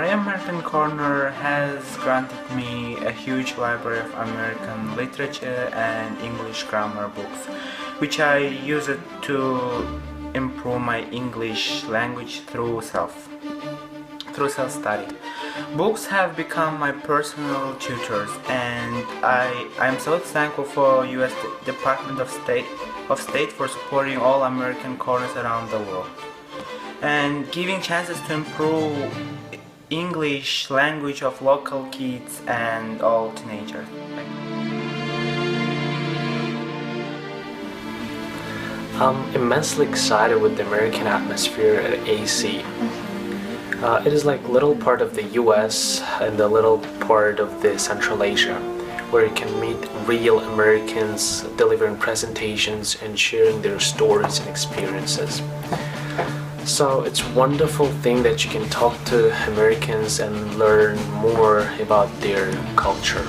My American Corner has granted me a huge library of American literature and English grammar books, which I use it to improve my English language through self-study. Books have become my personal tutors, and I'm so thankful for U.S. Department of State for supporting all American corners around the world and giving chances to improve English language of local kids and all teenagers. I'm immensely excited with the American atmosphere at AC. It is like little part of the US and the little part of the Central Asia, where you can meet real Americans delivering presentations and sharing their stories and experiences. So it's a wonderful thing that you can talk to Americans and learn more about their culture.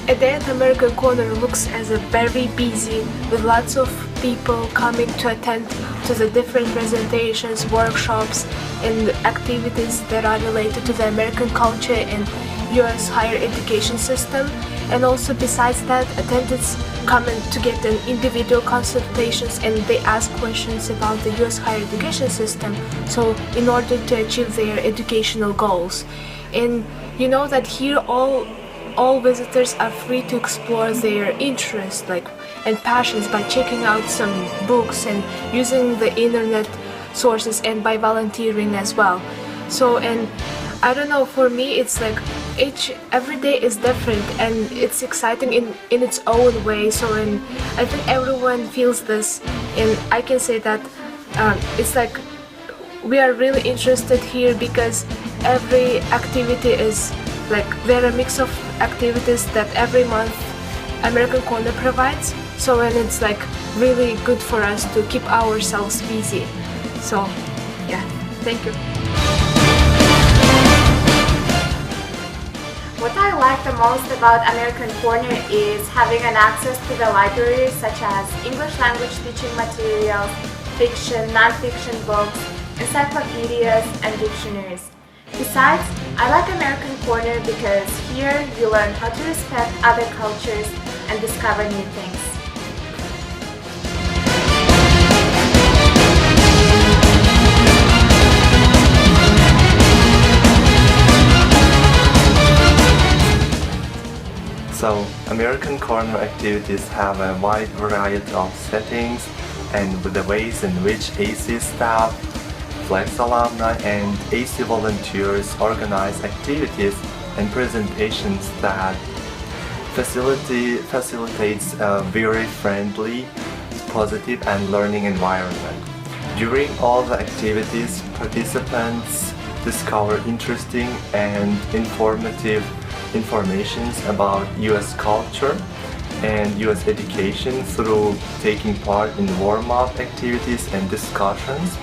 A day at American Corner looks as a very busy, with lots of people coming to attend to the different presentations, workshops and activities that are related to the American culture and US higher education system. And also besides that, attendants come in to get an individual consultations and they ask questions about the US higher education system, so in order to achieve their educational goals. And you know that here all visitors are free to explore their interests and passions by checking out some books and using the internet sources and by volunteering as well. So, and I don't know, for me it's like every day is different and it's exciting in its own way. So, and I think everyone feels this, and I can say that it's like we are really interested here because every activity is there are a mix of activities that every month American Corner provides. So, and it's really good for us to keep ourselves busy. So, yeah, thank you. What I like the most about American Corner is having an access to the library, such as English language teaching materials, fiction, non-fiction books, encyclopedias, and dictionaries. Besides, I like American Corner because here you learn how to respect other cultures and discover new things. So, American Corner activities have a wide variety of settings and with the ways in which AC staff, Flex alumni and AC volunteers organize activities and presentations that facilitates a very friendly, positive and learning environment. During all the activities, participants discover interesting and informative informations about US culture and US education through taking part in warm-up activities and discussions.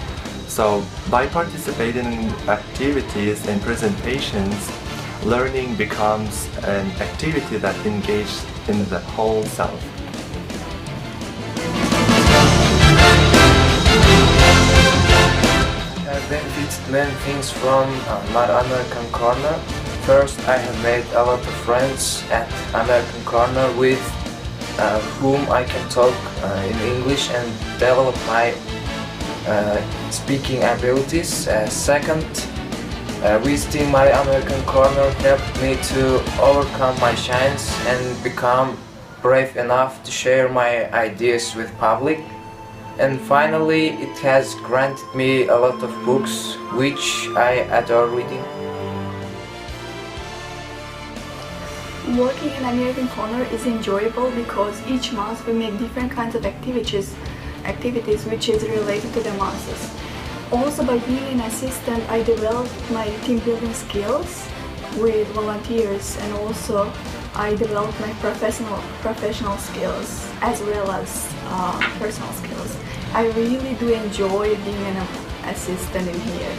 So, by participating in activities and presentations, learning becomes an activity that engages in the whole self. I benefit many things from my American Corner. First, I have made a lot of friends at American Corner with whom I can talk in English and develop my speaking abilities. Second, visiting my American Corner helped me to overcome my shyness and become brave enough to share my ideas with public. And finally, it has granted me a lot of books which I adore reading. Working in American Corner is enjoyable because each month we make different kinds of activities which is related to the masses. Also, by being an assistant, I developed my team building skills with volunteers, and also I developed my professional skills as well as personal skills. I really do enjoy being an assistant in here.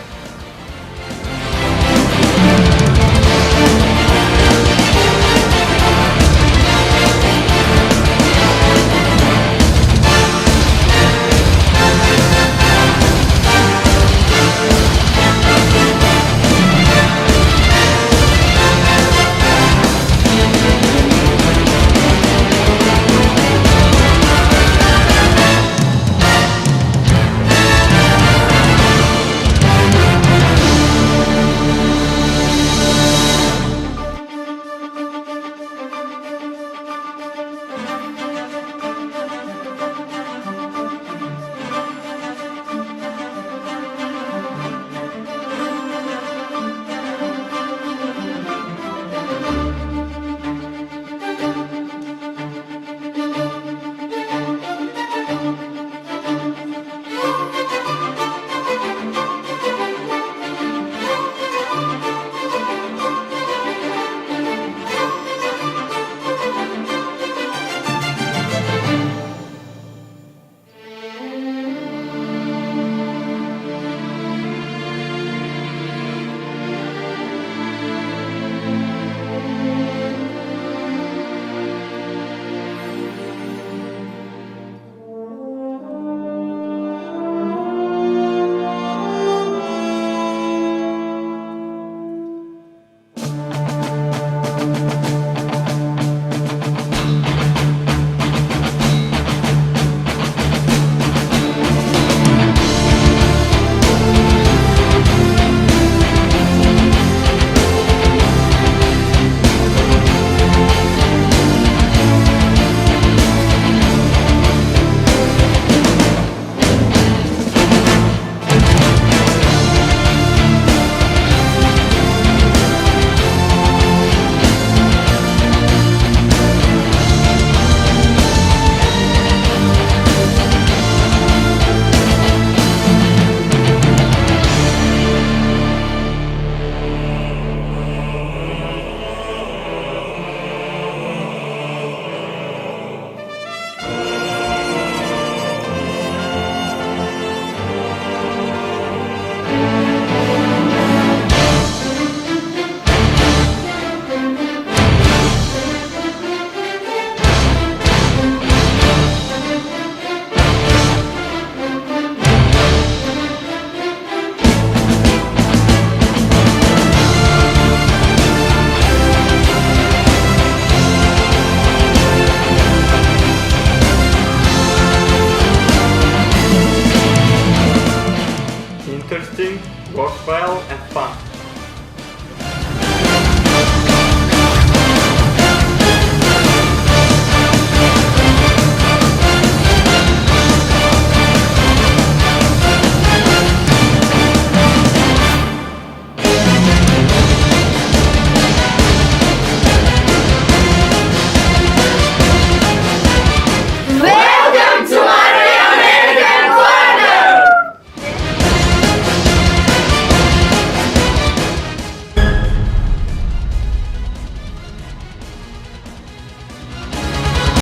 interesting, worthwhile and fun.